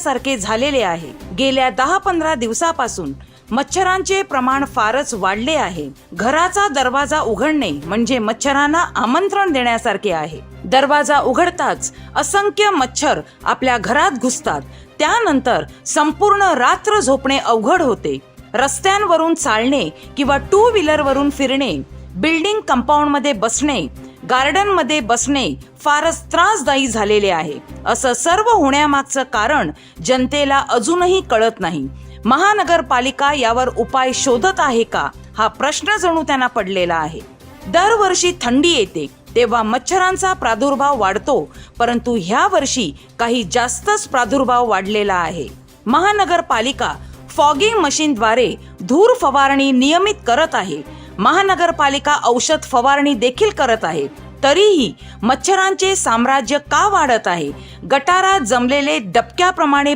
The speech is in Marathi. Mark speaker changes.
Speaker 1: सारखे झालेले आहे। गेल्या 10-15 दिवसापासून मच्छरांचे प्रमाण फारच वाढले आहे। घराचा दरवाजा उघडणे म्हणजे मच्छरांना आमंत्रण देण्यासारखे आहे। दरवाजा उघडताच असंख्य मच्छर आपल्या घरात घुसतात। त्यानंतर संपूर्ण रात्र झोपणे अवघड होते। रस्त्यांवरून चालणे किंवा 2 व्हीलरवरून फिरणे, बिल्डिंग कंपाऊंड मध्ये बसणे, गार्डन मध्ये बसणे फारच त्रासदायी झालेले आहे। असं सर्व होण्यामागचं कारण जनतेला अजूनही कळत नाही। महानगरपालिका यावर उपाय शोधत आहे का, हा प्रश्न जणू त्यांना पडलेला आहे। दरवर्षी थंडी येते तेव्हा मच्छरांचा प्रादुर्भाव वाढतो, परंतु ह्या वर्षी काही जास्तच प्रादुर्भाव वाढलेला आहे। महानगरपालिका फॉगिंग मशीनद्वारे धूर फवारणी नियमित करत आहे। महानगरपालिका औषध फवारणी देखील करत आहे। तरीही मच्छरांचे साम्राज्य का वाढत आहे? गटारात जमलेले डबक्याप्रमाणे